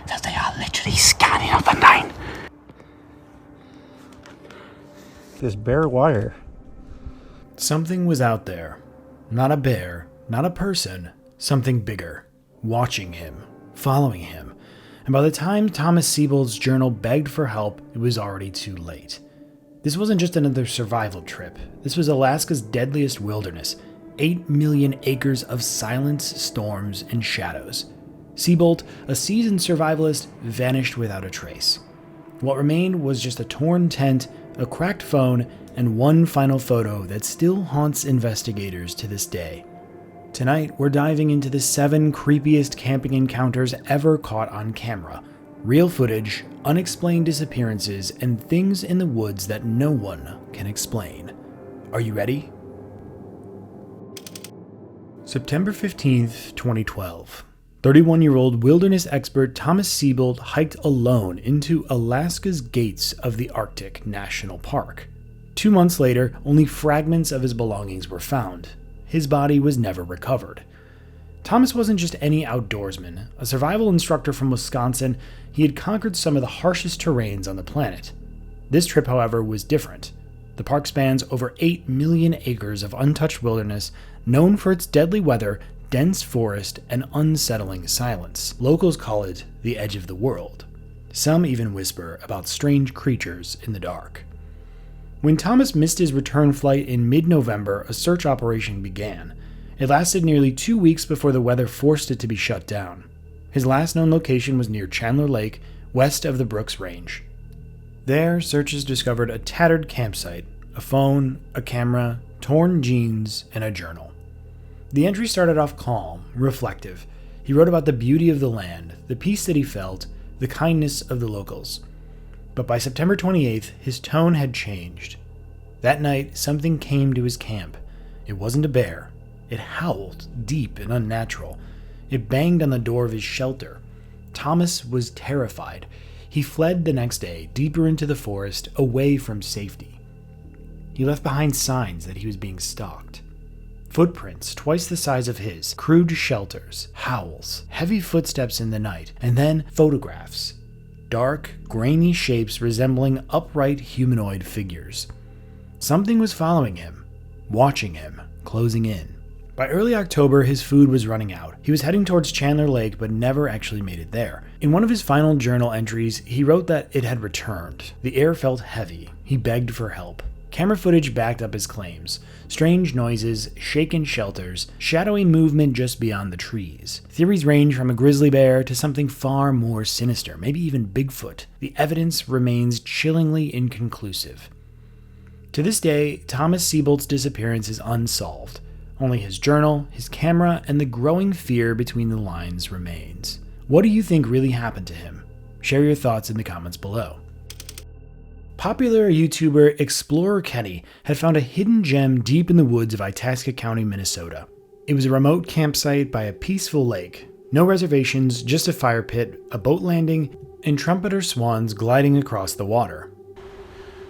that they are literally scanning up and down. This bare wire. Something was out there. Not a bear, not a person, something bigger, watching him, following him. And by the time Thomas Siebold's journal begged for help, it was already too late. This wasn't just another survival trip. This was Alaska's deadliest wilderness. 8 million acres of silence, storms, and shadows. Siebold, a seasoned survivalist, vanished without a trace. What remained was just a torn tent, a cracked phone, and one final photo that still haunts investigators to this day. Tonight, we're diving into the 7 creepiest camping encounters ever caught on camera. Real footage, unexplained disappearances, and things in the woods that no one can explain. Are you ready? September 15th, 2012. 31-year-old wilderness expert Thomas Siebold hiked alone into Alaska's gates of the Arctic National Park. 2 months later, only fragments of his belongings were found. His body was never recovered. Thomas wasn't just any outdoorsman. A survival instructor from Wisconsin, he had conquered some of the harshest terrains on the planet. This trip, however, was different. The park spans over 8 million acres of untouched wilderness, known for its deadly weather, dense forest, and unsettling silence. Locals call it the edge of the world. Some even whisper about strange creatures in the dark. When Thomas missed his return flight in mid-November, a search operation began. It lasted nearly 2 weeks before the weather forced it to be shut down. His last known location was near Chandler Lake, west of the Brooks Range. There, searchers discovered a tattered campsite, a phone, a camera, torn jeans, and a journal. The entry started off calm, reflective. He wrote about the beauty of the land, the peace that he felt, the kindness of the locals. But by September 28th, his tone had changed. That night, something came to his camp. It wasn't a bear. It howled, deep and unnatural. It banged on the door of his shelter. Thomas was terrified. He fled the next day, deeper into the forest, away from safety. He left behind signs that he was being stalked. Footprints twice the size of his, crude shelters, howls, heavy footsteps in the night, and then photographs. Dark, grainy shapes resembling upright humanoid figures. Something was following him, watching him, closing in. By early October, his food was running out. He was heading towards Chandler Lake, but never actually made it there. In one of his final journal entries, he wrote that it had returned. The air felt heavy. He begged for help. Camera footage backed up his claims. Strange noises, shaken shelters, shadowy movement just beyond the trees. Theories range from a grizzly bear to something far more sinister, maybe even Bigfoot. The evidence remains chillingly inconclusive. To this day, Thomas Siebold's disappearance is unsolved. Only his journal, his camera, and the growing fear between the lines remains. What do you think really happened to him? Share your thoughts in the comments below. Popular YouTuber Explorer Kenny had found a hidden gem deep in the woods of Itasca County, Minnesota. It was a remote campsite by a peaceful lake. No reservations, just a fire pit, a boat landing, and trumpeter swans gliding across the water.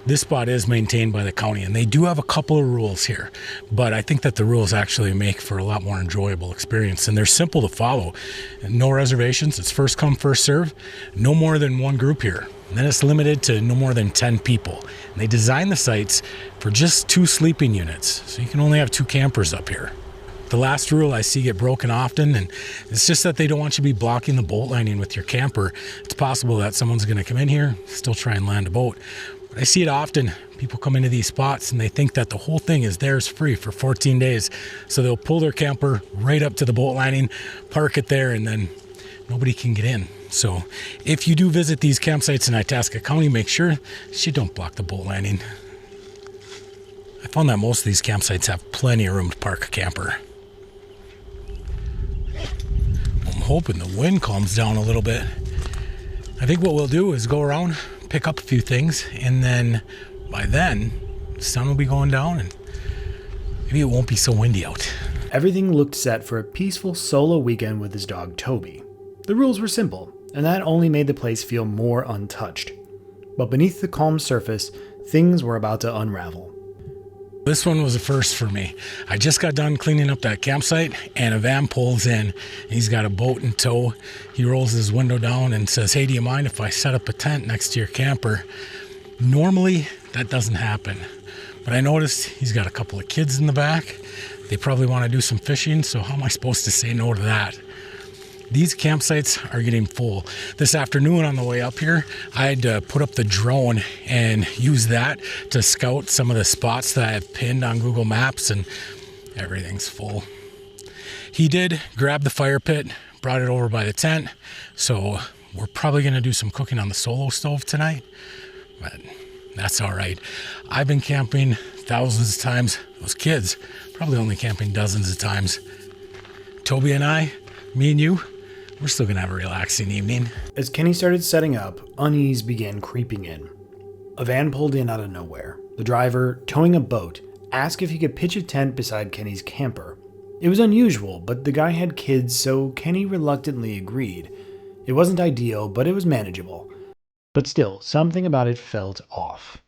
This spot is maintained by the county, and they do have a couple of rules here, but I think that the rules actually make for a lot more enjoyable experience, and they're simple to follow. No reservations, it's first come, first serve, no more than one group here. And then it's limited to no more than 10 people. And they designed the sites for just 2 sleeping units, so you can only have 2 campers up here. The last rule I see get broken often, and it's just that they don't want you to be blocking the boat landing with your camper. It's possible that someone's going to come in here, still try and land a boat. But I see it often. People come into these spots and they think that the whole thing is theirs free for 14 days. So they'll pull their camper right up to the boat landing, park it there, and then nobody can get in. So if you do visit these campsites in Itasca County, make sure you don't block the boat landing. I found that most of these campsites have plenty of room to park a camper. I'm hoping the wind calms down a little bit. I think what we'll do is go around, pick up a few things, and then by then the sun will be going down and maybe it won't be so windy out. Everything looked set for a peaceful solo weekend with his dog Toby. The rules were simple, and that only made the place feel more untouched. But beneath the calm surface, things were about to unravel. This one was a first for me. I just got done cleaning up that campsite and a van pulls in. He's got a boat in tow. He rolls his window down and says, "Hey, do you mind if I set up a tent next to your camper?" Normally, that doesn't happen. But I noticed he's got a couple of kids in the back. They probably want to do some fishing, so how am I supposed to say no to that? These campsites are getting full. This afternoon on the way up here, I had to put up the drone and use that to scout some of the spots that I have pinned on Google Maps, and everything's full. He did grab the fire pit, brought it over by the tent, so we're probably going to do some cooking on the solo stove tonight, but that's all right. I've been camping thousands of times. Those kids, probably only camping dozens of times. Toby and I, me and you, we're still going to have a relaxing evening. As Kenny started setting up, unease began creeping in. A van pulled in out of nowhere. The driver, towing a boat, asked if he could pitch a tent beside Kenny's camper. It was unusual, but the guy had kids, so Kenny reluctantly agreed. It wasn't ideal, but it was manageable. But still, something about it felt off.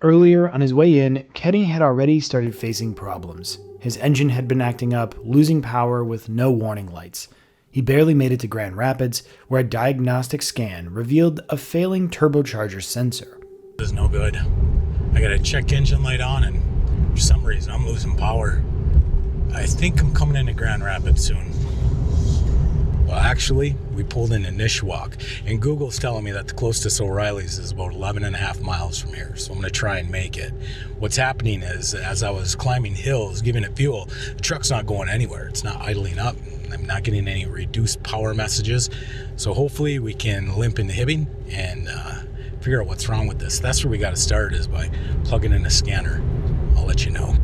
Earlier, on his way in, Kenny had already started facing problems. His engine had been acting up, losing power with no warning lights. He barely made it to Grand Rapids, where a diagnostic scan revealed a failing turbocharger sensor. This is no good. I got a check engine light on, and for some reason I'm losing power. I think I'm coming into Grand Rapids soon. Well, actually, we pulled into Nishwauk, and Google's telling me that the closest O'Reilly's is about 11.5 miles from here, so I'm going to try and make it. What's happening is, as I was climbing hills, giving it fuel, the truck's not going anywhere. It's not idling up. I'm not getting any reduced power messages, so hopefully we can limp into Hibbing and figure out what's wrong with this. That's where we got to start, is by plugging in a scanner. I'll let you know.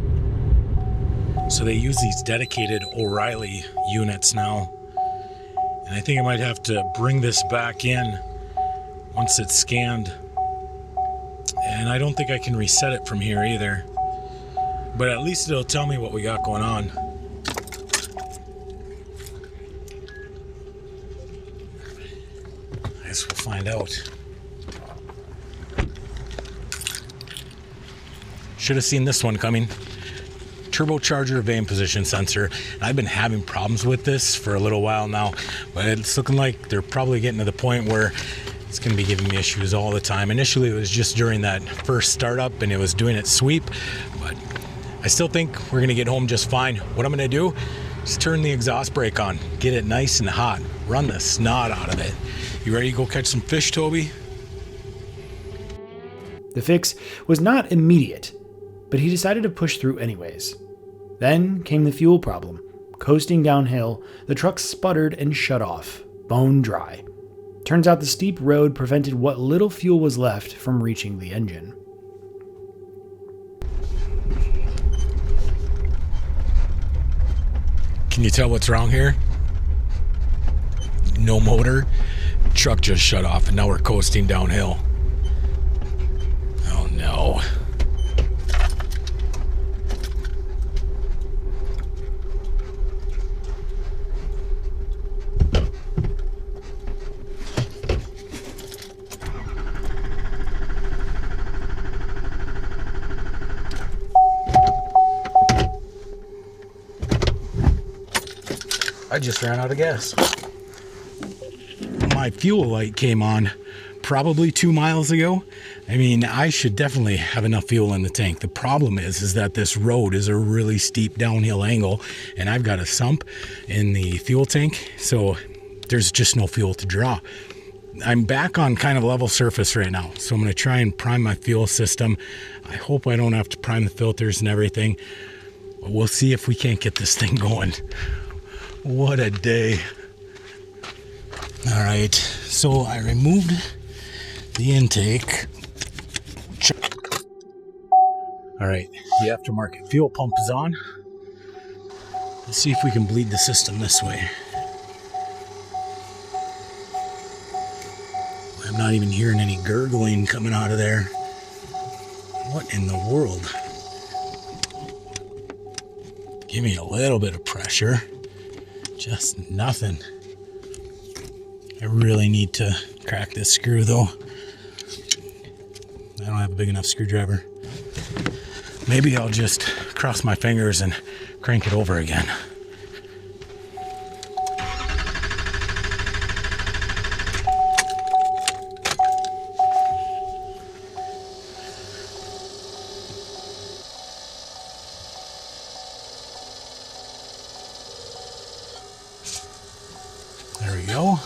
So they use these dedicated O'Reilly units now. And I think I might have to bring this back in once it's scanned. And I don't think I can reset it from here either. But at least it'll tell me what we got going on. I guess we'll find out. Should have seen this one coming. Turbocharger vane position sensor. And I've been having problems with this for a little while now, but it's looking like they're probably getting to the point where it's going to be giving me issues all the time. Initially, it was just during that first startup and it was doing its sweep, but I still think we're going to get home just fine. What I'm going to do is turn the exhaust brake on, get it nice and hot, run the snot out of it. You ready to go catch some fish, Toby? The fix was not immediate, but he decided to push through anyways. Then came the fuel problem. Coasting downhill, the truck sputtered and shut off, bone dry. Turns out the steep road prevented what little fuel was left from reaching the engine. Can you tell what's wrong here? No motor. Truck just shut off and now we're coasting downhill. Oh no. I just ran out of gas. My fuel light came on probably 2 miles ago. I mean, I should definitely have enough fuel in the tank. The problem is that this road is a really steep downhill angle, and I've got a sump in the fuel tank, so there's just no fuel to draw. I'm back on kind of level surface right now, so I'm going to try and prime my fuel system. I hope I don't have to prime the filters and everything. But we'll see if we can't get this thing going. What a day. All right, so I removed the intake. All right, the aftermarket fuel pump is on. Let's see if we can bleed the system this way. I'm not even hearing any gurgling coming out of there. What in the world? Give me a little bit of pressure. Just nothing. I really need to crack this screw though. I don't have a big enough screwdriver. Maybe I'll just cross my fingers and crank it over again. There we go.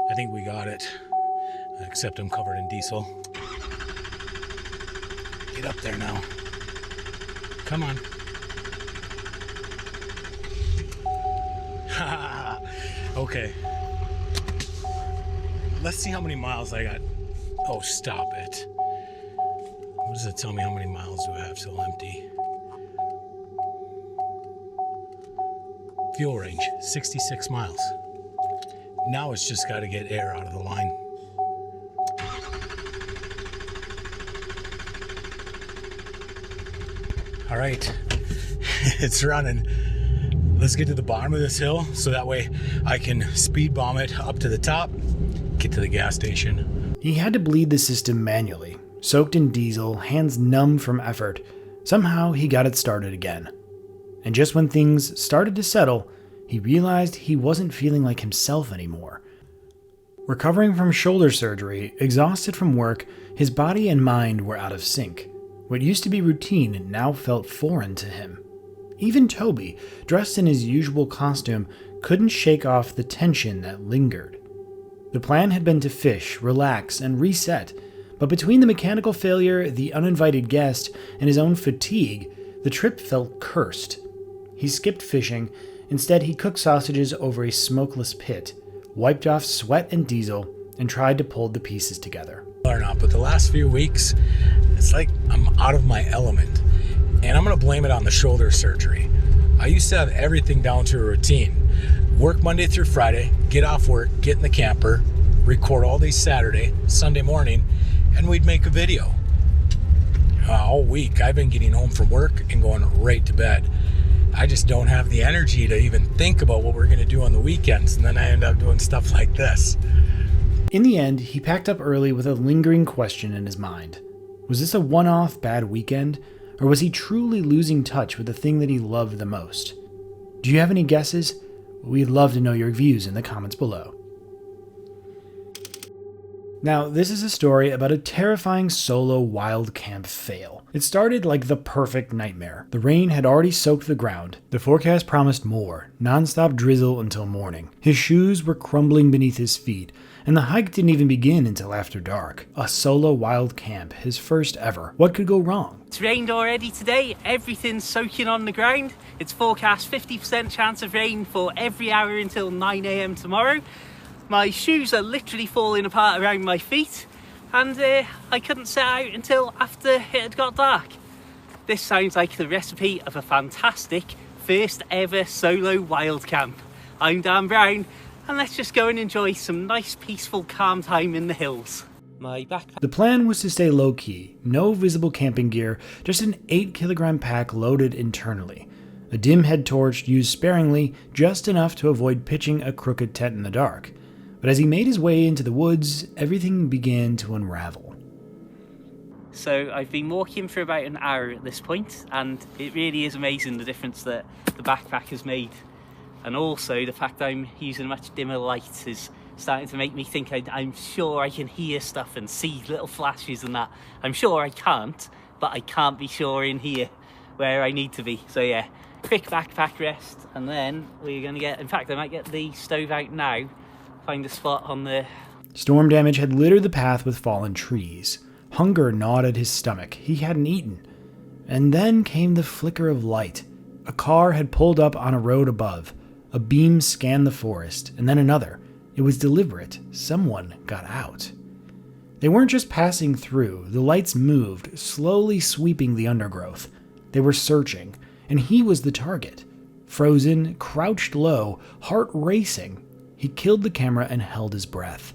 I think we got it. Except I'm covered in diesel. Get up there now. Come on. Okay. Let's see how many miles I got. Oh, stop it. What does it tell me? How many miles do I have till empty? Fuel range, 66 miles. Now it's just got to get air out of the line. All right, it's running. Let's get to the bottom of this hill so that way I can speed bomb it up to the top, get to the gas station. He had to bleed the system manually, soaked in diesel, hands numb from effort. Somehow he got it started again. And just when things started to settle, he realized he wasn't feeling like himself anymore. Recovering from shoulder surgery, exhausted from work, his body and mind were out of sync. What used to be routine now felt foreign to him. Even Toby, dressed in his usual costume, couldn't shake off the tension that lingered. The plan had been to fish, relax, and reset, but between the mechanical failure, the uninvited guest, and his own fatigue, the trip felt cursed. He skipped fishing. Instead, he cooked sausages over a smokeless pit, wiped off sweat and diesel, and tried to pull the pieces together. Or not, but the last few weeks, it's like I'm out of my element. And I'm going to blame it on the shoulder surgery. I used to have everything down to a routine. Work Monday through Friday, get off work, get in the camper, record all day Saturday, Sunday morning, and we'd make a video. All week, I've been getting home from work and going right to bed. I just don't have the energy to even think about what we're going to do on the weekends, and then I end up doing stuff like this. In the end, he packed up early with a lingering question in his mind. Was this a one-off bad weekend, or was he truly losing touch with the thing that he loved the most? Do you have any guesses? We'd love to know your views in the comments below. Now, this is a story about a terrifying solo wild camp fail. It started like the perfect nightmare. The rain had already soaked the ground. The forecast promised more, non-stop drizzle until morning. His shoes were crumbling beneath his feet, and the hike didn't even begin until after dark. A solo wild camp, his first ever. What could go wrong? It's rained already today, everything's soaking on the ground. It's forecast 50% chance of rain for every hour until 9 AM tomorrow. My shoes are literally falling apart around my feet, and I couldn't set out until after it had got dark. This sounds like the recipe of a fantastic first ever solo wild camp. I'm Dan Brown, and let's just go and enjoy some nice peaceful calm time in the hills. My backpack. The plan was to stay low-key, no visible camping gear, just an 8-kilogram pack loaded internally. A dim head torch used sparingly, just enough to avoid pitching a crooked tent in the dark. But as he made his way into the woods, everything began to unravel. So I've been walking for about an hour at this point, and it really is amazing the difference that the backpack has made. And also the fact that I'm using a much dimmer light is starting to make me think I'm sure I can hear stuff and see little flashes and that. I'm sure I can't, but I can't be sure in here where I need to be. So yeah, quick backpack rest, and then we're gonna get, in fact I might get the stove out now, find a spot on the... Storm damage had littered the path with fallen trees. Hunger gnawed at his stomach. He hadn't eaten. And then came the flicker of light. A car had pulled up on a road above. A beam scanned the forest, and then another. It was deliberate. Someone got out. They weren't just passing through. The lights moved, slowly sweeping the undergrowth. They were searching, and he was the target. Frozen, crouched low, heart racing. He killed the camera and held his breath.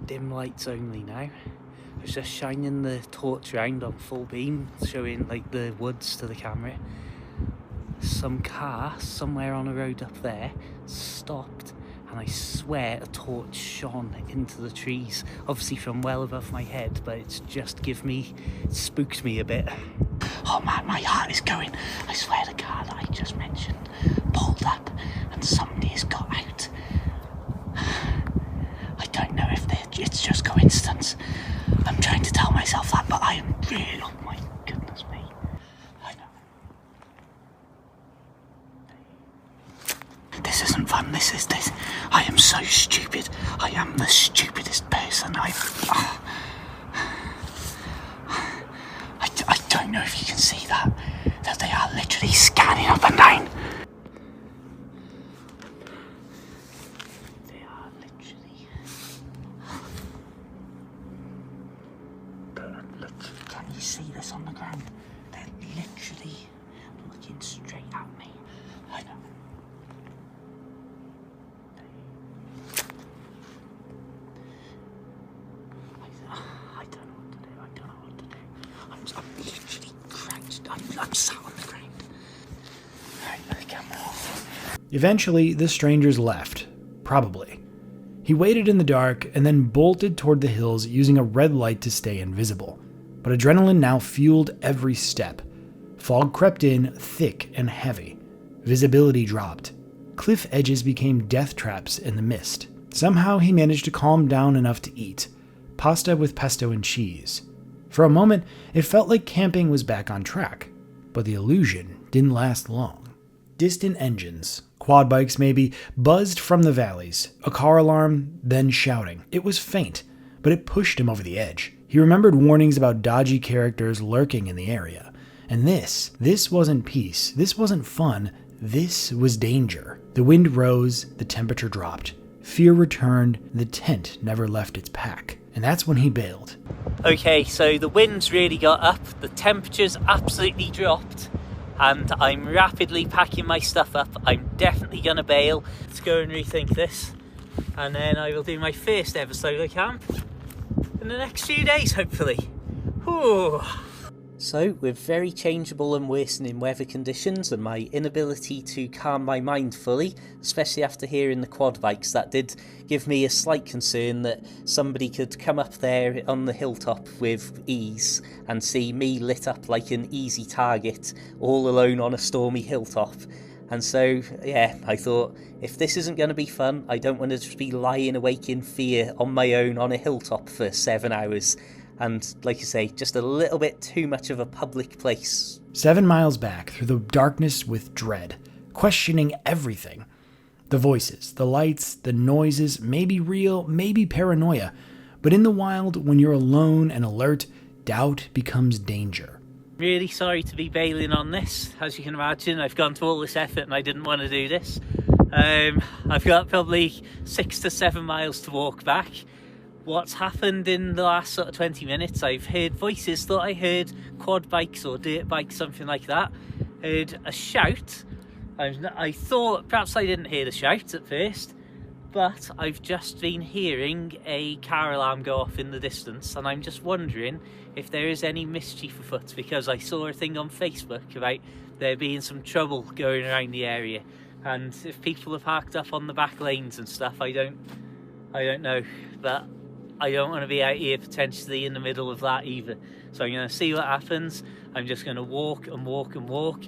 Dim lights only now. I was just shining the torch around on full beam, showing like the woods to the camera. Some car somewhere on a road up there stopped, and I swear a torch shone into the trees, obviously from well above my head, but it's just spooked me a bit. Oh man, my heart is going. I swear the car that I just mentioned pulled up and somebody has got out. I don't know if it's just coincidence. I'm trying to tell myself that, but I am really, oh my goodness me. I know. This isn't fun, this. I am so stupid. I am the stupidest person I don't know if you can see that they are literally scanning up and down. They are literally... Can you see this on the ground? They're literally looking straight at me. I know. I don't know what to do. I'm literally crouched. I'm sat on the ground. Right, let the camera off. Eventually, the strangers left. Probably. He waited in the dark and then bolted toward the hills using a red light to stay invisible. But adrenaline now fueled every step. Fog crept in, thick and heavy. Visibility dropped. Cliff edges became death traps in the mist. Somehow he managed to calm down enough to eat. Pasta with pesto and cheese. For a moment, it felt like camping was back on track. But the illusion didn't last long. Distant engines, quad bikes maybe, buzzed from the valleys. A car alarm, then shouting. It was faint, but it pushed him over the edge. He remembered warnings about dodgy characters lurking in the area. And this wasn't peace. This wasn't fun. This was danger. The wind rose, the temperature dropped. Fear returned, the tent never left its pack. And that's when he bailed. Okay, so the winds really got up, the temperatures absolutely dropped, and I'm rapidly packing my stuff up. I'm definitely gonna bail. Let's go and rethink this, and then I will do my first ever solo camp in the next few days, hopefully. Whew. So, with very changeable and worsening weather conditions and my inability to calm my mind fully, especially after hearing the quad bikes, that did give me a slight concern that somebody could come up there on the hilltop with ease and see me lit up like an easy target, all alone on a stormy hilltop. And so, yeah, I thought, if this isn't going to be fun, I don't want to just be lying awake in fear on my own on a hilltop for 7 hours. And, like you say, just a little bit too much of a public place. 7 miles back through the darkness with dread, questioning everything. The voices, the lights, the noises, maybe real, maybe paranoia. But in the wild, when you're alone and alert, doubt becomes danger. Really sorry to be bailing on this. As you can imagine, I've gone to all this effort and I didn't want to do this. I've got probably 6 to 7 miles to walk back. What's happened in the last sort of 20 minutes, I've heard voices, thought I heard quad bikes or dirt bikes, something like that. Heard a shout. I thought perhaps I didn't hear the shout at first, but I've just been hearing a car alarm go off in the distance, and I'm just wondering if there is any mischief afoot, because I saw a thing on Facebook about there being some trouble going around the area, and if people are parked up on the back lanes and stuff, I don't know, but I don't want to be out here potentially in the middle of that either. So I'm going to see what happens. I'm just going to walk and walk and walk.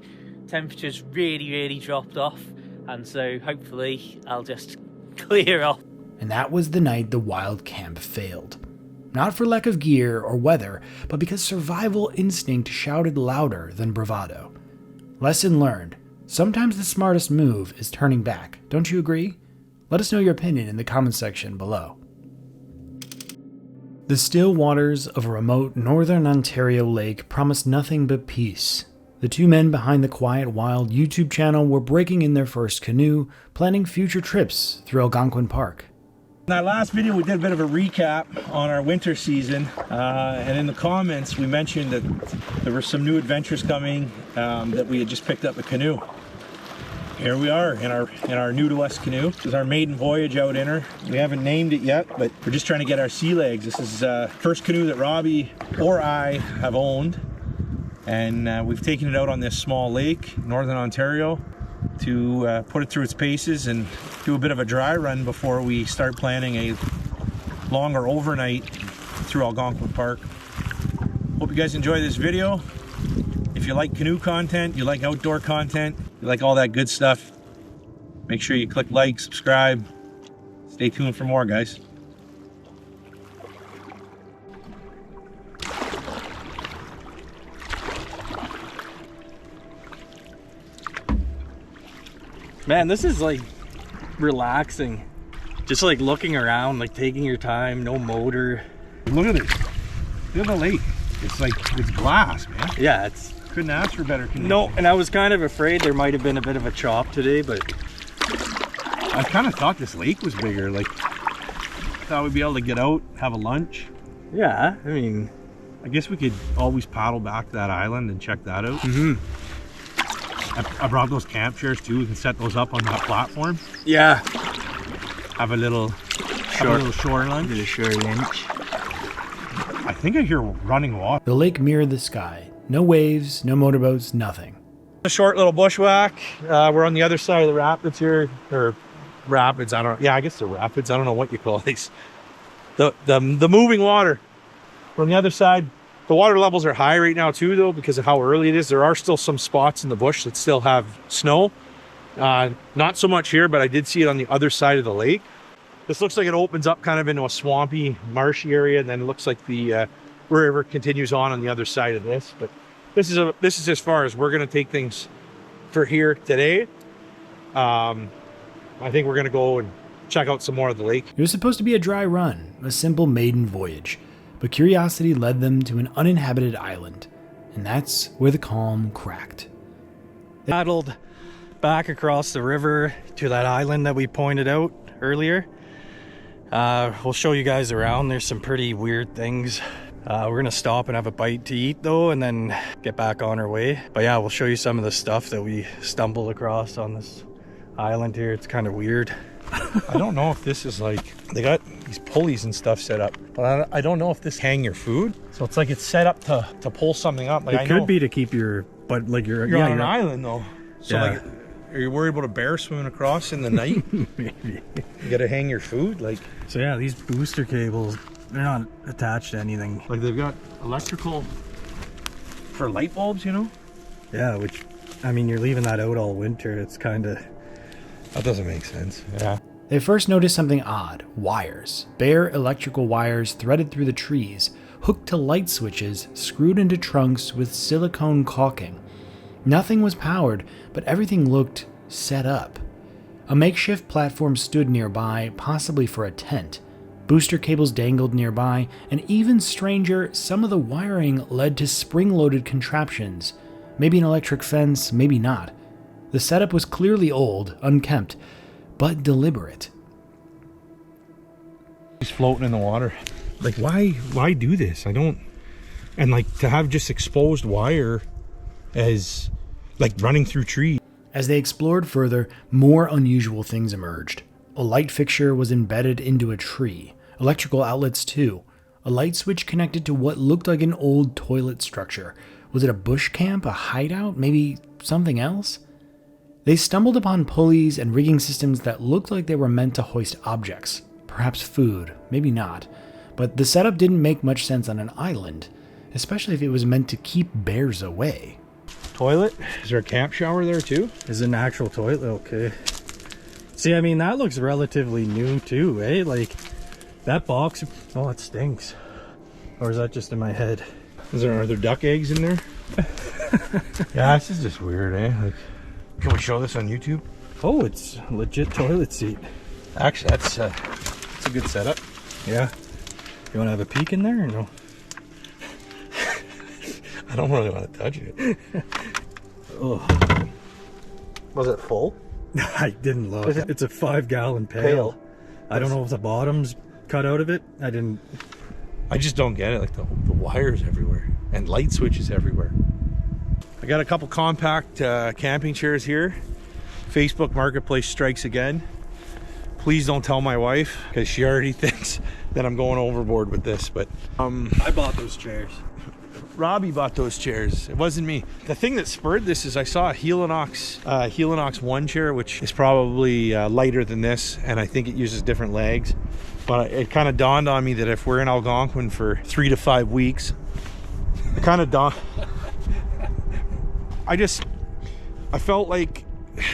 Temperature's really dropped off, and so hopefully I'll just clear off. And that was the night the wild camp failed. Not for lack of gear or weather, but because survival instinct shouted louder than bravado. Lesson learned. Sometimes the smartest move is turning back. Don't you agree? Let us know your opinion in the comments section below. The still waters of a remote northern Ontario lake promised nothing but peace. The two men behind the Quiet Wild YouTube channel were breaking in their first canoe, planning future trips through Algonquin Park. In that last video, we did a bit of a recap on our winter season, and in the comments, we mentioned that there were some new adventures coming, that we had just picked up a canoe. Here we are in our new to us canoe. This is our maiden voyage out in her. We haven't named it yet, but we're just trying to get our sea legs. This is first canoe that Robbie or I have owned, and we've taken it out on this small lake, northern Ontario, to put it through its paces and do a bit of a dry run before we start planning a longer overnight through Algonquin Park. Hope you guys enjoy this video. If you like canoe content, you like outdoor content, you like all that good stuff, make sure you click like, subscribe. Stay tuned for more, guys. Man, this is like relaxing. Just like looking around, like taking your time, no motor. Look at it. Look at the lake. It's like, it's glass, man. Yeah, it's... Couldn't ask for better conditions. No, and I was kind of afraid there might have been a bit of a chop today, but... I kind of thought this lake was bigger. Like, thought we'd be able to get out, have a lunch. Yeah, I mean... I guess we could always paddle back to that island and check that out. Mm-hmm. I brought those camp chairs too. We can set those up on that platform. Yeah. Have a little shore lunch. Get a shore lunch. I think I hear running water. The lake mirrored the sky. No waves, no motorboats, nothing. A short little bushwhack. We're on the other side of the rapids here, or rapids. I don't know. Yeah, I guess they're rapids. I don't know what you call these. The moving water. We're on the other side. The water levels are high right now too, though, because of how early it is. There are still some spots in the bush that still have snow. Not so much here, but I did see it on the other side of the lake. This looks like it opens up kind of into a swampy, marshy area, and then it looks like the river continues on the other side of this. But this is as far as we're going to take things for here today. I think we're going to go and check out some more of the lake. It was supposed to be a dry run, a simple maiden voyage, but curiosity led them to an uninhabited island, and that's where the calm cracked. They paddled back across the river to that island that we pointed out earlier. We'll show you guys around. There's some pretty weird things. We're gonna stop and have a bite to eat though, and then get back on our way. But yeah, we'll show you some of the stuff that we stumbled across on this island here. It's kind of weird. I don't know if this is like, they got these pulleys and stuff set up, but I don't know if this hang your food. So it's like it's set up to pull something up. Like, it could be to keep your, but like you're on an island though. So yeah. Like, are you worried about a bear swimming across in the night? Maybe. You gotta hang your food, like. So yeah, these booster cables, they're not attached to anything. Like they've got electrical for light bulbs, you know? Yeah, which, I mean, you're leaving that out all winter. It's kind of... That doesn't make sense. Yeah. They first noticed something odd. Wires. Bare electrical wires threaded through the trees, hooked to light switches, screwed into trunks with silicone caulking. Nothing was powered, but everything looked set up. A makeshift platform stood nearby, possibly for a tent. Booster cables dangled nearby, and even stranger, some of the wiring led to spring-loaded contraptions. Maybe an electric fence, maybe not. The setup was clearly old, unkempt, but deliberate. He's floating in the water. Like, why do this? I don't... And like, to have just exposed wire as like running through trees. As they explored further, more unusual things emerged. A light fixture was embedded into a tree. Electrical outlets too. A light switch connected to what looked like an old toilet structure. Was it a bush camp, a hideout, maybe something else? They stumbled upon pulleys and rigging systems that looked like they were meant to hoist objects. Perhaps food, maybe not. but the setup didn't make much sense on an island, especially if it was meant to keep bears away. Toilet? Is there a camp shower there too? Is an actual toilet? Okay. See, I mean, that looks relatively new too, eh? Like, that box, oh, it stinks. Or is that just in my head? Are there duck eggs in there? Yeah, this is just weird, eh? Like, can we show this on YouTube? Oh, it's a legit toilet seat. Actually, that's a good setup. Yeah. You want to have a peek in there or no? I don't really want to touch it. Oh. Was it full? I didn't look. It's a 5-gallon pail. I don't know if the bottom's cut out of it. I just don't get it. Like the wires everywhere and light switches everywhere. I got a couple compact camping chairs here. Facebook Marketplace strikes again. Please don't tell my wife, because she already thinks that I'm going overboard with this. But I bought those chairs. Robbie bought those chairs. It wasn't me. The thing that spurred this is I saw a Helinox 1 chair, which is probably lighter than this, and I think it uses different legs. But it kind of dawned on me that if we're in Algonquin for 3 to 5 weeks, it kind of dawned. I felt like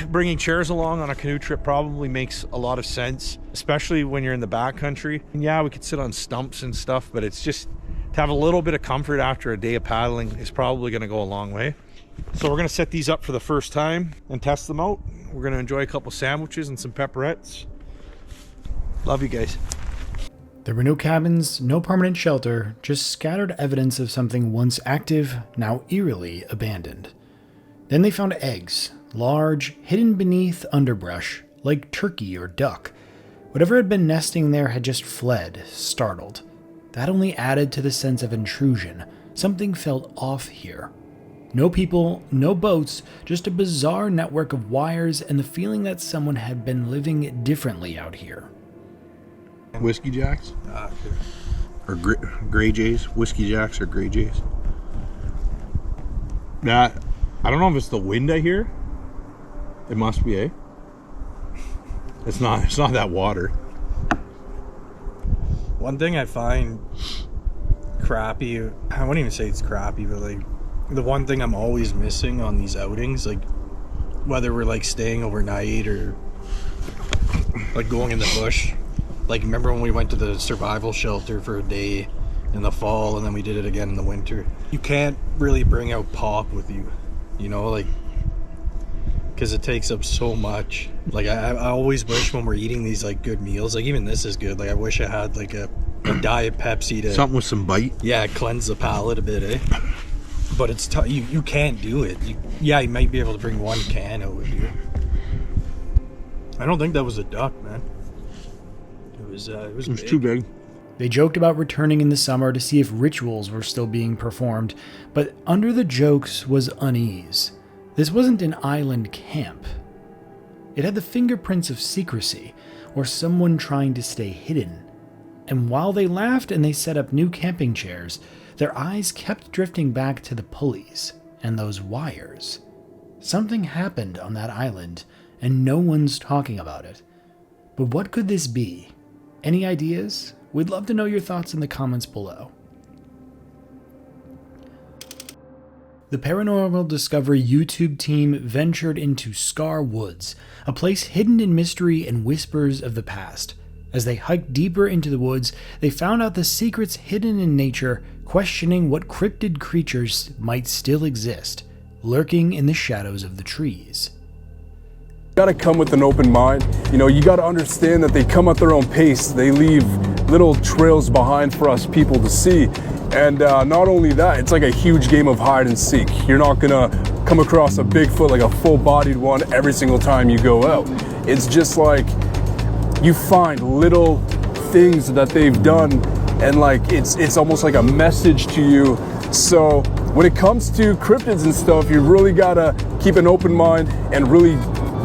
bringing chairs along on a canoe trip probably makes a lot of sense, especially when you're in the backcountry. And yeah, we could sit on stumps and stuff, but it's just to have a little bit of comfort after a day of paddling is probably going to go a long way. So we're going to set these up for the first time and test them out. We're going to enjoy a couple sandwiches and some pepperettes. Love you guys. There were no cabins, no permanent shelter, just scattered evidence of something once active, now eerily abandoned. Then they found eggs, large, hidden beneath underbrush, like turkey or duck. Whatever had been nesting there had just fled, startled. That only added to the sense of intrusion. Something felt off here. No people, no boats, just a bizarre network of wires and the feeling that someone had been living differently out here. Whiskey Jacks? Or Grey Jays? Whiskey Jacks or Grey Jays? I don't know if it's the wind I hear. It must be, eh? It's not that water. One thing I find crappy, I wouldn't even say it's crappy, but like the one thing I'm always missing on these outings, like whether we're like staying overnight or like going in the bush. Like, remember when we went to the survival shelter for a day in the fall and then we did it again in the winter? You can't really bring out pop with you, you know, like, because it takes up so much. Like, I always wish when we're eating these like good meals, like even this is good, like I wish I had like a Diet Pepsi to something with some bite. Yeah, cleanse the palate a bit, eh? But it's tough. You can't do it. You might be able to bring one can out with you. I don't think that was a duck, man. It was too big. They joked about returning in the summer to see if rituals were still being performed, but under the jokes was unease. This wasn't an island camp. It had the fingerprints of secrecy, or someone trying to stay hidden. And while they laughed and they set up new camping chairs, their eyes kept drifting back to the pulleys and those wires. Something happened on that island, and no one's talking about it. But what could this be? Any ideas? We'd love to know your thoughts in the comments below. The Paranormal Discovery YouTube team ventured into Scar Woods, a place hidden in mystery and whispers of the past. As they hiked deeper into the woods, they found out the secrets hidden in nature, questioning what cryptid creatures might still exist, lurking in the shadows of the trees. You gotta come with an open mind. You know, you gotta understand that they come at their own pace. They leave little trails behind for us people to see. And not only that, it's like a huge game of hide and seek. You're not gonna come across a Bigfoot, like a full-bodied one, every single time you go out. It's just like you find little things that they've done, and like it's almost like a message to you. So when it comes to cryptids and stuff, you really gotta keep an open mind and really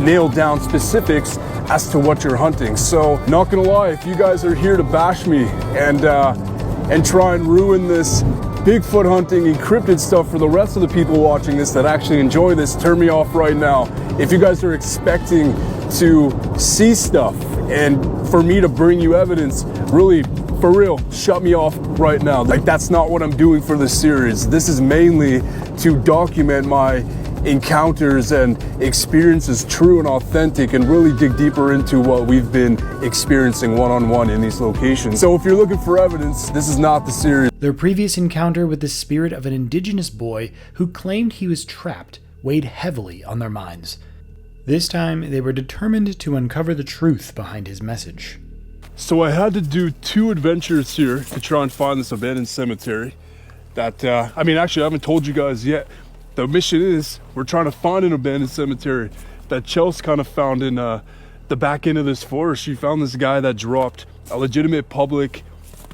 nail down specifics as to what you're hunting. So not gonna lie, if you guys are here to bash me and try and ruin this Bigfoot hunting and cryptid stuff for the rest of the people watching this that actually enjoy this, turn me off right now. If you guys are expecting to see stuff and for me to bring you evidence, really For real, shut me off right now. Like, that's not what I'm doing for this series. This is mainly to document my encounters and experiences, true and authentic, and really dig deeper into what we've been experiencing one-on-one in these locations. So if you're looking for evidence, this is not the series. Their previous encounter with the spirit of an indigenous boy who claimed he was trapped weighed heavily on their minds. This time, they were determined to uncover the truth behind his message. So I had to do 2 adventures here to try and find this abandoned cemetery that, actually I haven't told you guys yet. The mission is, we're trying to find an abandoned cemetery that Chelsea kind of found in the back end of this forest. She found this guy that dropped a legitimate public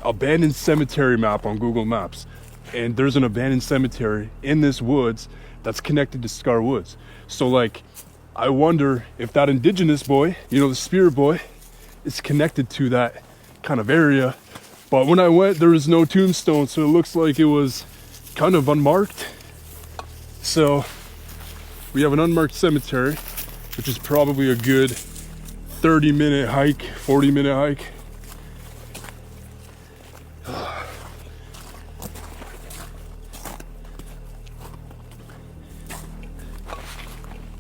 abandoned cemetery map on Google Maps. And there's an abandoned cemetery in this woods that's connected to Scar Woods. So like, I wonder if that indigenous boy, you know, the spirit boy, is connected to that kind of area. But when I went, there was no tombstone, so it looks like it was kind of unmarked. So we have an unmarked cemetery, which is probably a good 30-minute hike, 40-minute hike.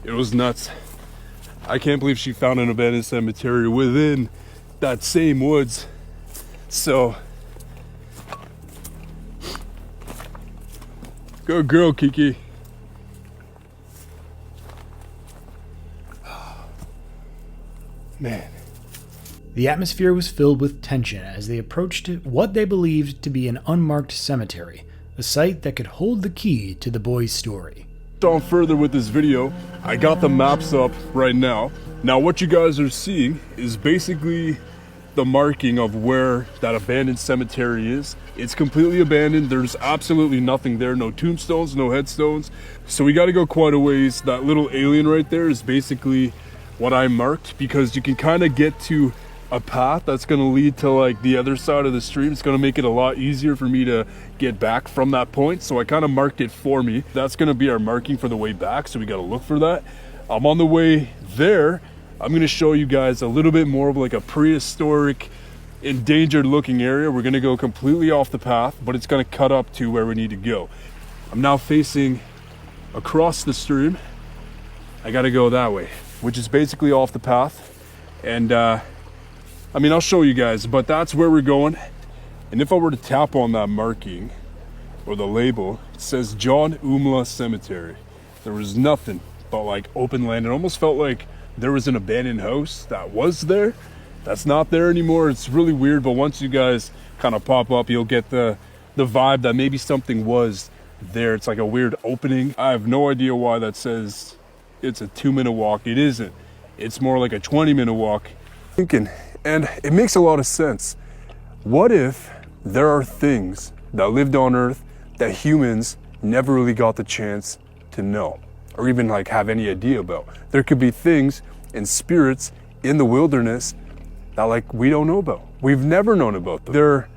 It was nuts. I can't believe she found an abandoned cemetery within that same woods. So, good girl, Kiki. Man. The atmosphere was filled with tension as they approached what they believed to be an unmarked cemetery, a site that could hold the key to the boy's story. On further with this video, I got the maps up right now. Now what you guys are seeing is basically the marking of where that abandoned cemetery is. It's completely abandoned. There's absolutely nothing there, no tombstones, no headstones. So we got to go quite a ways. That little alien right there is basically what I marked, because you can kind of get to a path that's going to lead to like the other side of the stream. It's going to make it a lot easier for me to get back from that point. So I kind of marked it for me. That's going to be our marking for the way back. So we got to look for that. I'm on the way there. I'm going to show you guys a little bit more of like a prehistoric, endangered looking area. We're going to go completely off the path, but it's going to cut up to where we need to go. I'm now facing across the stream. I got to go that way, which is basically off the path. And I'll show you guys, but that's where we're going. And if I were to tap on that marking or the label, it says John Umla Cemetery. There was nothing but like open land. It almost felt like there was an abandoned house that was there. That's not there anymore. It's really weird, but once you guys kind of pop up, you'll get the vibe that maybe something was there. It's like a weird opening. I have no idea why that says it's a 2-minute walk. It isn't. It's more like a 20-minute walk. Thinking, and it makes a lot of sense. What if there are things that lived on Earth that humans never really got the chance to know or even like have any idea about? There could be things and spirits in the wilderness that like we don't know about. We've never known about them. They're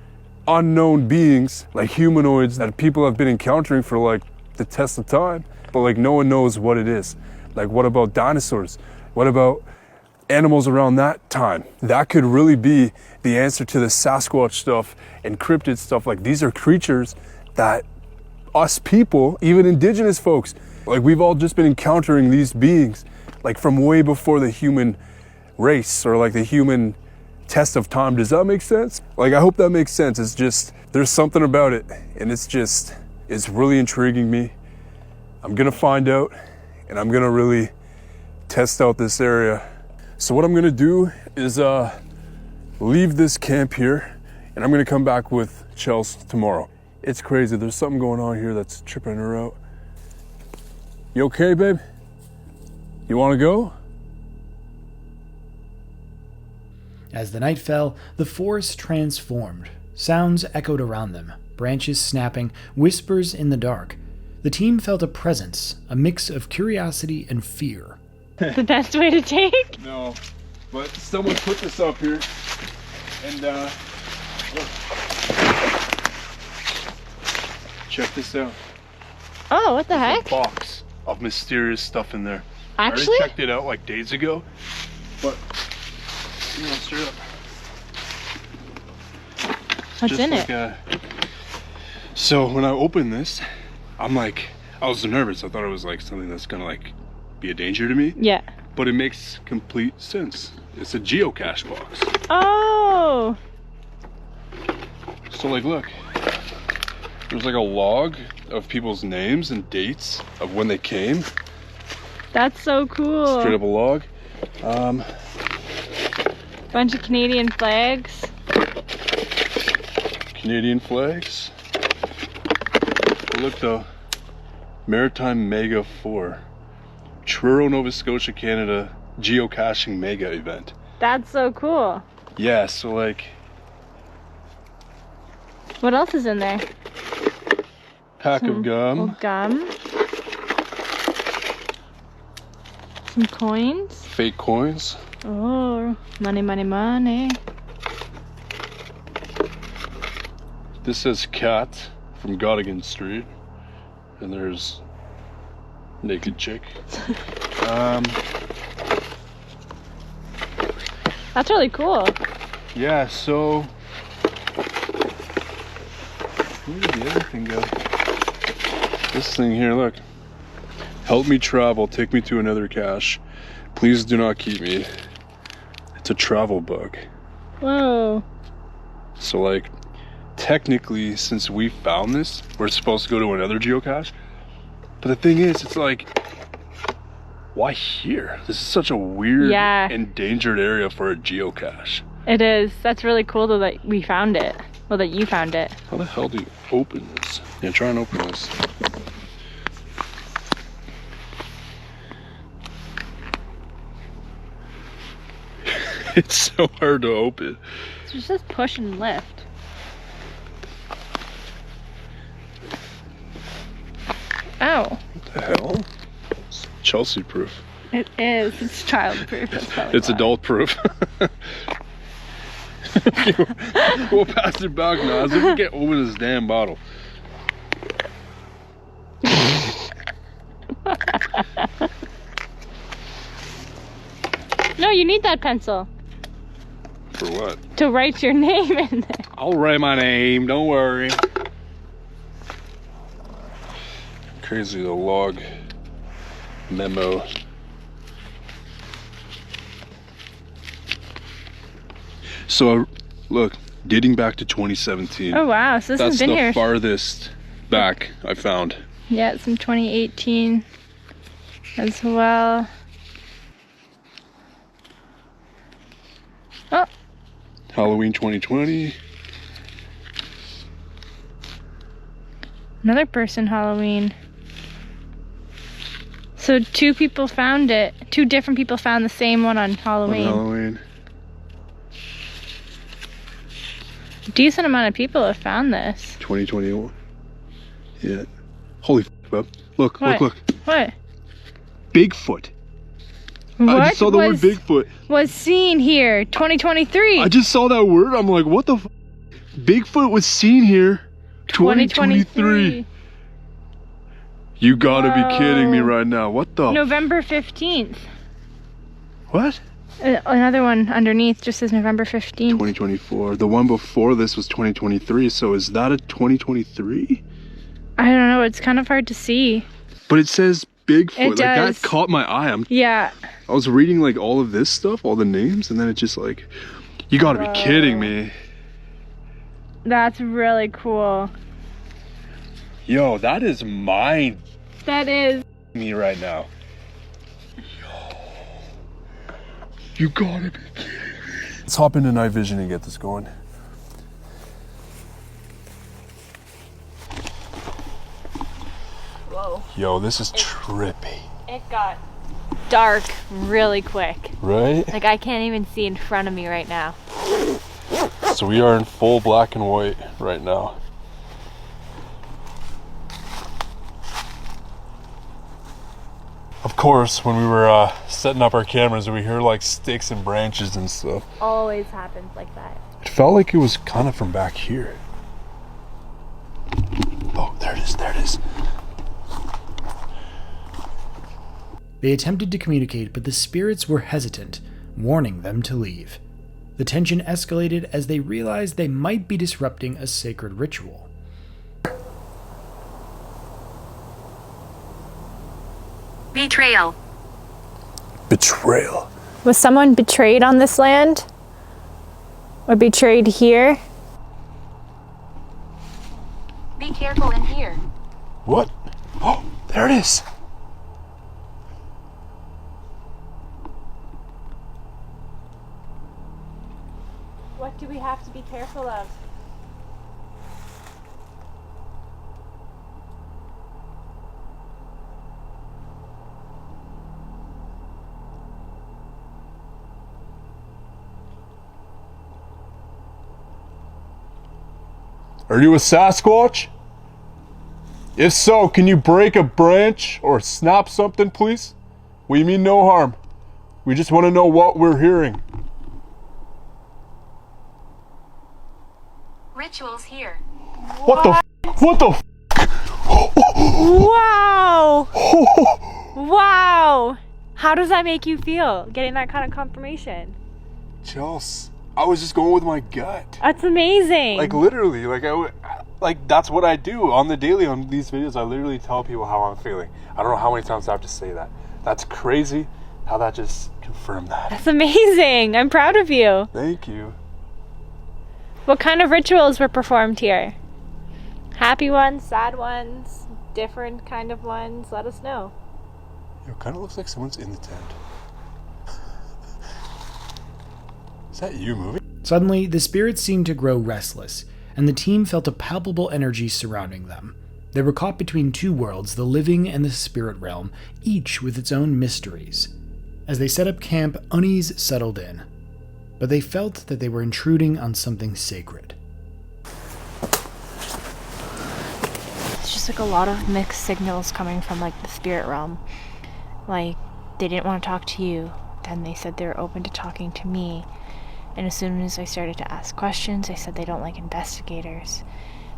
unknown beings, like humanoids that people have been encountering for like the test of time, but like no one knows what it is. Like, what about dinosaurs? What about animals around that time? That could really be the answer to the Sasquatch stuff and cryptid stuff. Like, these are creatures that us people, even indigenous folks, like we've all just been encountering these beings like from way before the human race or like the human test of time. Does that make sense? Like, I hope that makes sense. It's just, there's something about it, and it's really intriguing me. I'm gonna find out, and I'm gonna really test out this area. So what I'm gonna do is leave this camp here, and I'm gonna come back with Chelsea tomorrow. It's crazy. There's something going on here that's tripping her out. You okay, babe? You wanna go? As the night fell, the forest transformed. Sounds echoed around them, branches snapping, whispers in the dark. The team felt a presence, a mix of curiosity and fear. The best way to take? No, but someone put this up here, and look. Check this out. Oh, what the heck? A box of mysterious stuff in there. Actually? I already checked it out like days ago, but straight up. What's in it? So when I opened this, I was nervous. I thought it was like something that's gonna like be a danger to me. Yeah. But it makes complete sense. It's a geocache box. Oh. So like, look, there's like a log of people's names and dates of when they came. That's so cool. Straight up a log. Bunch of Canadian flags. Canadian flags. Look though, Maritime Mega 4. Truro, Nova Scotia, Canada geocaching mega event. That's so cool. Yeah, so like... What else is in there? Pack of gum. Gum. Some coins. Fake coins. Oh, money, money, money. This says Cat from Gottigan Street. And there's naked chick. That's really cool. Yeah, so where did the other thing go? This thing here, look. Help me travel, take me to another cache. Please do not keep me. It's a travel book. Whoa. So like, technically, since we found this, we're supposed to go to another geocache. But the thing is, it's like, why here? This is such a weird, endangered area for a geocache. It is. That's really cool though that we found it. Well, that you found it. How the hell do you open this? Yeah, try and open this. It's so hard to open. It's just push and lift. Ow. What the hell? It's Chelsea proof. It is. It's child proof. It's adult proof. We'll pass it back now. As if we can't open this damn bottle. No, you need that pencil. For what? To write your name in there. I'll write my name, don't worry. Crazy, the log memo. So, look, dating back to 2017. Oh wow, so this has been here. That's the farthest back I found. Yeah, it's from 2018 as well. Oh. Halloween 2020. Another person Halloween. So two people found it. Two different people found the same one on Halloween. On Halloween. Decent amount of people have found this. 2021. Yeah. Holy f***, bub. Look, what? look. What? Bigfoot. What I just saw the word Bigfoot. Was seen here, 2023. I just saw that word. I'm like, what the f***? Bigfoot was seen here, 2023. You gotta be kidding me right now. What the? November 15th. What? Another one underneath just says November 15th. 2024. The one before this was 2023. So is that a 2023? I don't know. It's kind of hard to see. But it says Bigfoot. It like does. That caught my eye. Yeah. I was reading like all of this stuff, all the names, and then it just like, you gotta be kidding me. That's really cool. Yo, that is mine. That is. Me right now. Yo. You gotta be kidding me. Let's hop into night vision and get this going. Whoa. Yo, this is trippy. It got dark really quick. Right? Like I can't even see in front of me right now. So we are in full black and white right now. Of course, when we were setting up our cameras, we heard like sticks and branches and stuff. Always happens like that. It felt like it was kind of from back here. Oh, there it is, there it is. They attempted to communicate, but the spirits were hesitant, warning them to leave. The tension escalated as they realized they might be disrupting a sacred ritual. Betrayal. Betrayal. Was someone betrayed on this land? Or betrayed here? Be careful in here. What? Oh, there it is. What do we have to be careful of? Are you a Sasquatch? If so, can you break a branch or snap something, please? We mean no harm. We just want to know what we're hearing. Rituals here. What the f? What the f? Wow! Wow! How does that make you feel, getting that kind of confirmation? Chels, I was just going with my gut. That's amazing! Like literally, like that's what I do on the daily on these videos. I literally tell people how I'm feeling. I don't know how many times I have to say that. That's crazy how that just confirmed that. That's amazing! I'm proud of you. Thank you. What kind of rituals were performed here? Happy ones, sad ones, different kind of ones? Let us know. It kind of looks like someone's in the tent. Is that you moving? Suddenly, the spirits seemed to grow restless, and the team felt a palpable energy surrounding them. They were caught between two worlds, the living and the spirit realm, each with its own mysteries. As they set up camp, unease settled in, but they felt that they were intruding on something sacred. It's just like a lot of mixed signals coming from like the spirit realm. Like, they didn't want to talk to you, then they said they were open to talking to me. And as soon as I started to ask questions, they said they don't like investigators.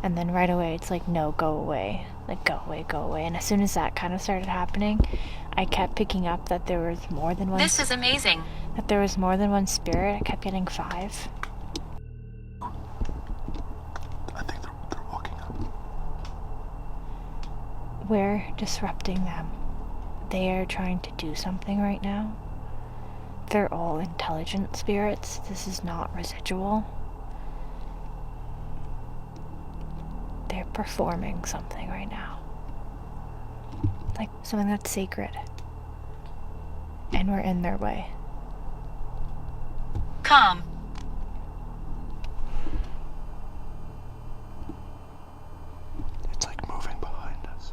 And then right away, it's like, no, go away. Like, go away, go away. And as soon as that kind of started happening, I kept picking up that there was more than one. This is amazing. That there was more than one spirit. I kept getting 5. I think they're walking up. We're disrupting them. They are trying to do something right now. They're all intelligent spirits. This is not residual. They're performing something right now. Like something that's sacred. And we're in their way. Come. It's like moving behind us.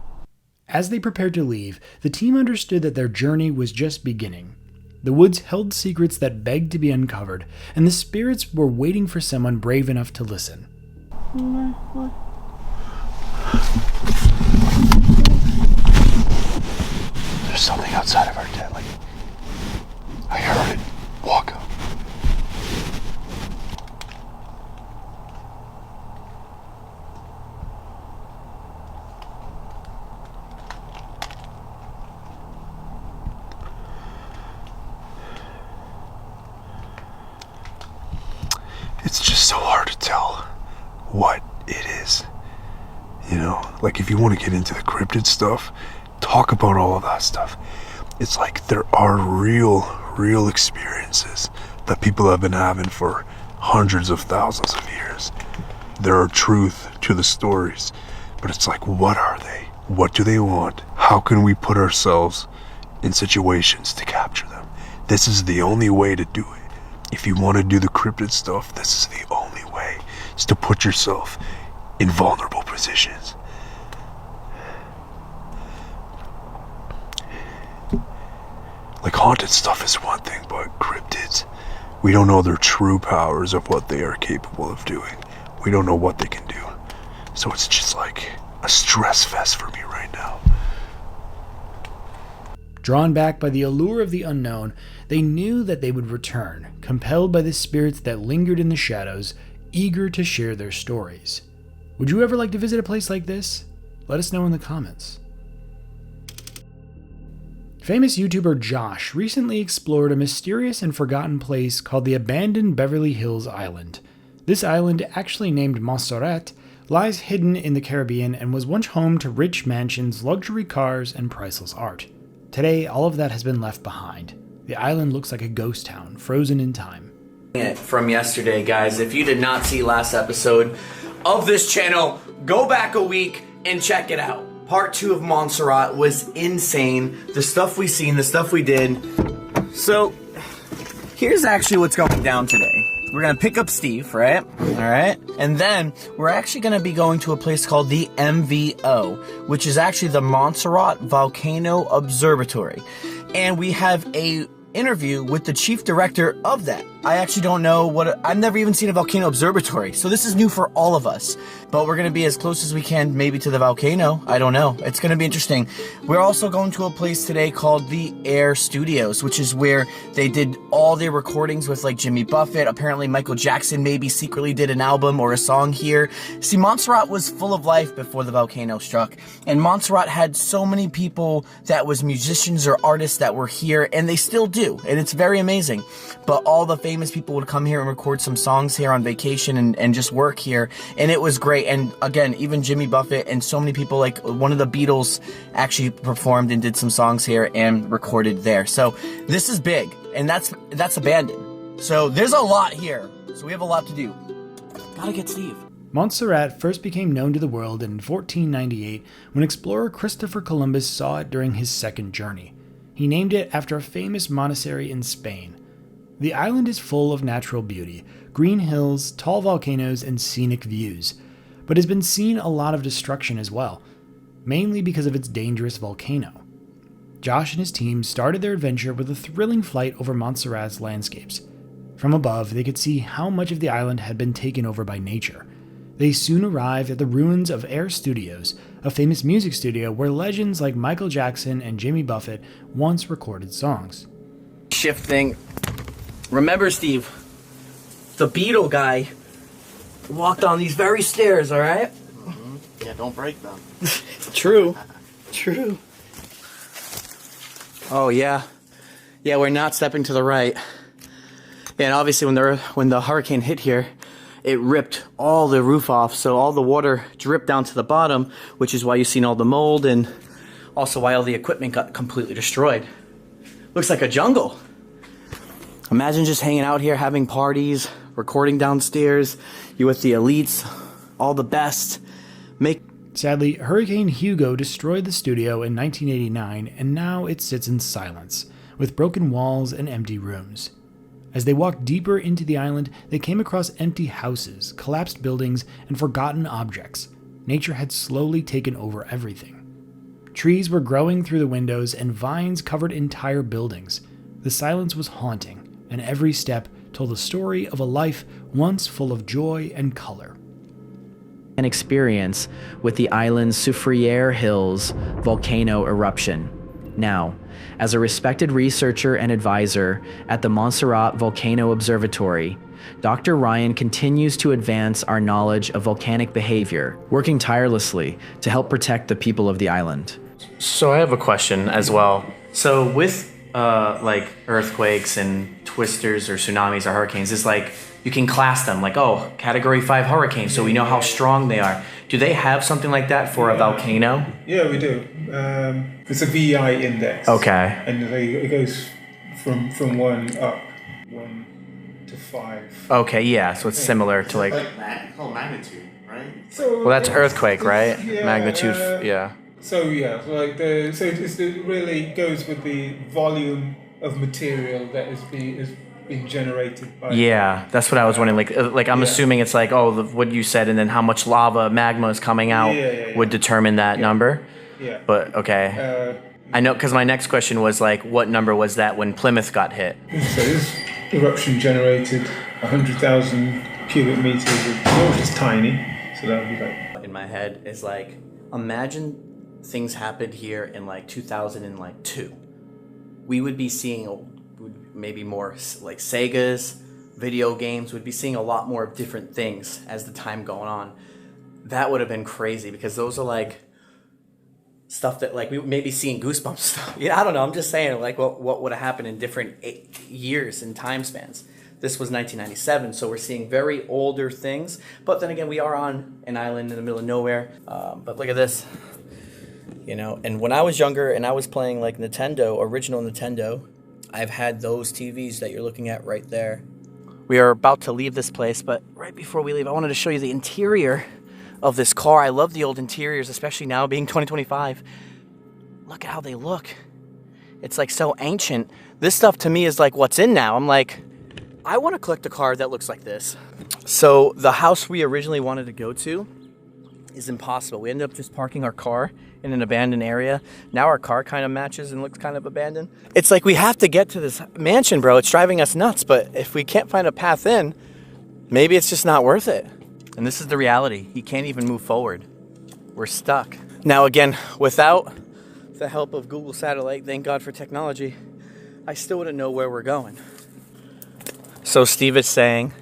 As they prepared to leave, the team understood that their journey was just beginning. The woods held secrets that begged to be uncovered, and the spirits were waiting for someone brave enough to listen. There's something outside of our tent. Like, I heard it. Walk up. It's just so hard to tell what it is. You know, like if you want to get into the cryptid stuff, talk about all of that stuff. It's like there are real experiences that people have been having for hundreds of thousands of years. There are truth to the stories, but it's like, what are they? What do they want? How can we put ourselves in situations to capture them? This is the only way to do it. If you want to do the cryptid stuff, this is the only way. Is to put yourself in vulnerable positions. Like haunted stuff is one thing, but cryptids, we don't know their true powers of what they are capable of doing. We don't know what they can do. So it's just like a stress fest for me right now. Drawn back by the allure of the unknown, they knew that they would return, compelled by the spirits that lingered in the shadows, eager to share their stories. Would you ever like to visit a place like this? Let us know in the comments. Famous YouTuber Josh recently explored a mysterious and forgotten place called the abandoned Beverly Hills Island. This island, actually named Montserrat, lies hidden in the Caribbean and was once home to rich mansions, luxury cars, and priceless art. Today, all of that has been left behind. The island looks like a ghost town, frozen in time. From yesterday, guys, if you did not see last episode of this channel, go back a week and check it out. Part 2 of Montserrat was insane. The stuff we seen, the stuff we did. So, here's actually what's going down today. We're gonna pick up Steve, right? Alright? And then, we're actually gonna be going to a place called the MVO, which is actually the Montserrat Volcano Observatory. And we have a interview with the chief director of that. I actually don't know I've never even seen a volcano observatory, so this is new for all of us. But we're going to be as close as we can maybe to the volcano. I don't know. It's going to be interesting. We're also going to a place today called the Air Studios, which is where they did all their recordings with like Jimmy Buffett. Apparently Michael Jackson maybe secretly did an album or a song here. See, Montserrat was full of life before the volcano struck. And Montserrat had so many people that was musicians or artists that were here, and they still do. And it's very amazing. But all the famous people would come here and record some songs here on vacation and just work here. And it was great. And again, even Jimmy Buffett and so many people, like one of the Beatles actually performed and did some songs here and recorded there. So this is big, and that's abandoned. So there's a lot here. So we have a lot to do. Gotta get Steve. Montserrat first became known to the world in 1498 when explorer Christopher Columbus saw it during his second journey. He named it after a famous monastery in Spain. The island is full of natural beauty, green hills, tall volcanoes, and scenic views, but has been seen a lot of destruction as well, mainly because of its dangerous volcano. Josh and his team started their adventure with a thrilling flight over Montserrat's landscapes. From above, they could see how much of the island had been taken over by nature. They soon arrived at the ruins of Air Studios, a famous music studio where legends like Michael Jackson and Jimmy Buffett once recorded songs. Shift thing. Remember, Steve, the Beetle guy walked on these very stairs, alright? Mm-hmm. Yeah, don't break them. True. True. Oh, yeah. Yeah, we're not stepping to the right. And obviously when the hurricane hit here, it ripped all the roof off, so all the water dripped down to the bottom, which is why you've seen all the mold and also why all the equipment got completely destroyed. Looks like a jungle. Imagine just hanging out here, having parties, recording downstairs, you with the elites, all the best. Sadly, Hurricane Hugo destroyed the studio in 1989, and now it sits in silence, with broken walls and empty rooms. As they walked deeper into the island, they came across empty houses, collapsed buildings, and forgotten objects. Nature had slowly taken over everything. Trees were growing through the windows, and vines covered entire buildings. The silence was haunting, and every step told the story of a life once full of joy and color. An experience with the island's Soufriere Hills volcano eruption. Now, as a respected researcher and advisor at the Montserrat Volcano Observatory, Dr. Ryan continues to advance our knowledge of volcanic behavior, working tirelessly to help protect the people of the island. So I have a question as well. So with like earthquakes and twisters or tsunamis or hurricanes, it's like you can class them like, oh, category 5 hurricane, so we know how strong they are. Do they have something like that for a volcano? Yeah, we do. It's a VI index. Okay. And it goes from 1 up, 1 to 5. Okay, yeah, so it's similar to like magnitude, right? So, well, that's earthquake, right? Yeah, Magnitude, yeah. So yeah, it really goes with the volume of material that is being generated by. Yeah, that's what I was wondering. Like I'm assuming it's like, oh, what you said, and then how much lava, magma is coming out would determine that number. Yeah. But okay, I know, because my next question was like, what number was that when Plymouth got hit? So this eruption generated 100,000 cubic meters of water, which is tiny. So that would be like. In my head is like, imagine things happened here in like 2002. We would be seeing maybe more like Sega's video games. We'd be seeing a lot more of different things as the time going on. That would have been crazy, because those are like stuff that like we maybe seeing Goosebumps stuff. Yeah, I don't know. I'm just saying like what would have happened in different years and time spans. This was 1997, so we're seeing very older things. But then again, we are on an island in the middle of nowhere. But look at this, you know. And when I was younger and I was playing like Nintendo, original Nintendo, I've had those TVs that you're looking at right there. We are about to leave this place, but right before we leave, I wanted to show you the interior of this car. I love the old interiors, especially now being 2025. Look at how they look. It's like so ancient. This stuff to me is like what's in now. I'm like, I want to collect a car that looks like this. So the house we originally wanted to go to is impossible. We ended up just parking our car in an abandoned area. Now our car kind of matches and looks kind of abandoned. It's like we have to get to this mansion, bro. It's driving us nuts, but if we can't find a path in, maybe it's just not worth it. And this is the reality. You can't even move forward. We're stuck. Now again, without the help of Google Satellite, thank God for technology, I still wouldn't know where we're going. So Steve is saying,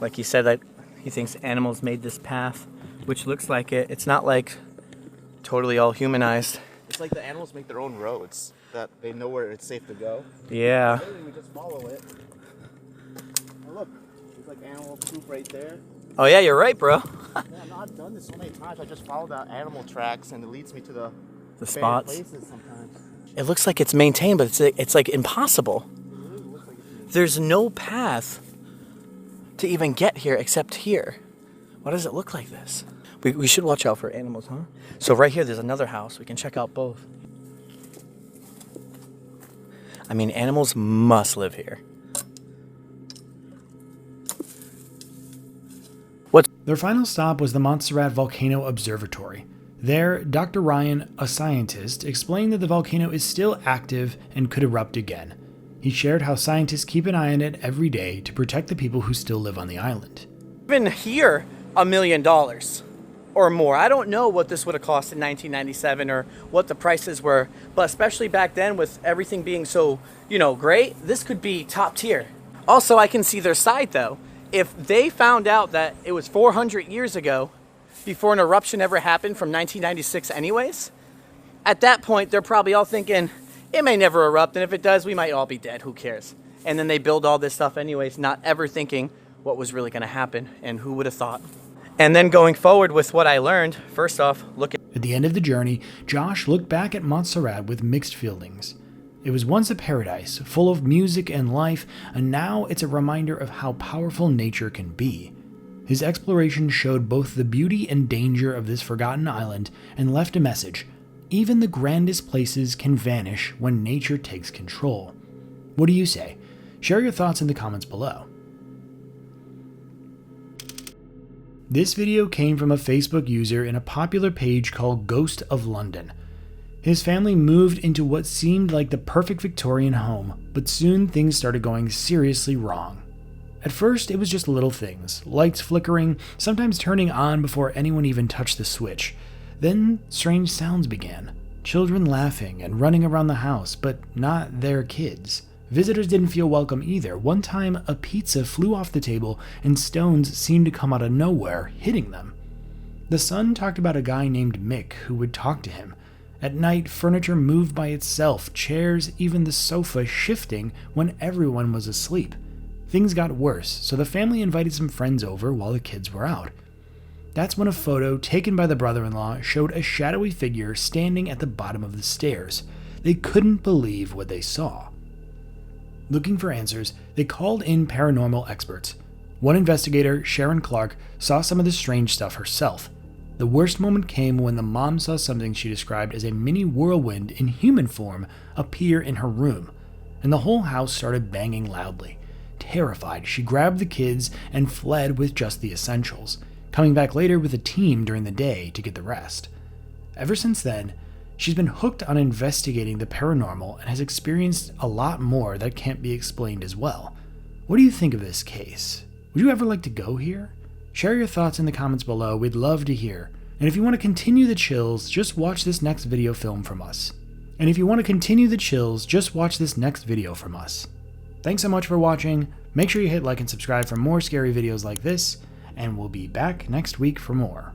like he said, that he thinks animals made this path, which looks like it. It's not like totally all humanized. It's like the animals make their own roads, that they know where it's safe to go. Yeah. Literally, we just follow it. And look, there's like animal poop right there. Oh yeah, you're right, bro. Yeah, no, I've done this so many times. I just follow the animal tracks and it leads me to the spots. places sometimes. It looks like it's maintained, but it's like impossible. There's no path to even get here except here. Why does it look like this? We should watch out for animals, huh? So right here, there's another house. We can check out both. I mean, animals must live here. Their final stop was the Montserrat Volcano Observatory. There, Dr. Ryan, a scientist, explained that the volcano is still active and could erupt again. He shared how scientists keep an eye on it every day to protect the people who still live on the island. Even here, $1 million or more. I don't know what this would have cost in 1997 or what the prices were, but especially back then with everything being so, great, this could be top tier. Also, I can see their side though. If they found out that it was 400 years ago before an eruption ever happened from 1996 anyways, at that point, they're probably all thinking, it may never erupt, and if it does, we might all be dead. Who cares? And then they build all this stuff anyways, not ever thinking what was really going to happen, and who would have thought? And then going forward with what I learned, first off, look at... At the end of the journey, Josh looked back at Montserrat with mixed feelings. It was once a paradise, full of music and life, and now it's a reminder of how powerful nature can be. His exploration showed both the beauty and danger of this forgotten island, and left a message. Even the grandest places can vanish when nature takes control. What do you say? Share your thoughts in the comments below. This video came from a Facebook user in a popular page called Ghost of London. His family moved into what seemed like the perfect Victorian home, but soon things started going seriously wrong. At first, it was just little things, lights flickering, sometimes turning on before anyone even touched the switch. Then strange sounds began. Children laughing and running around the house, but not their kids. Visitors didn't feel welcome either. One time, a pizza flew off the table and stones seemed to come out of nowhere, hitting them. The son talked about a guy named Mick who would talk to him. At night, furniture moved by itself, chairs, even the sofa shifting when everyone was asleep. Things got worse, so the family invited some friends over while the kids were out. That's when a photo taken by the brother-in-law showed a shadowy figure standing at the bottom of the stairs. They couldn't believe what they saw. Looking for answers, they called in paranormal experts. One investigator, Sharon Clark, saw some of the strange stuff herself. The worst moment came when the mom saw something she described as a mini whirlwind in human form appear in her room, and the whole house started banging loudly. Terrified, she grabbed the kids and fled with just the essentials, coming back later with a team during the day to get the rest. Ever since then, she's been hooked on investigating the paranormal and has experienced a lot more that can't be explained as well. What do you think of this case? Would you ever like to go here? Share your thoughts in the comments below, we'd love to hear. And if you want to continue the chills, just watch this next video film from us. Thanks so much for watching, make sure you hit like and subscribe for more scary videos like this, and we'll be back next week for more.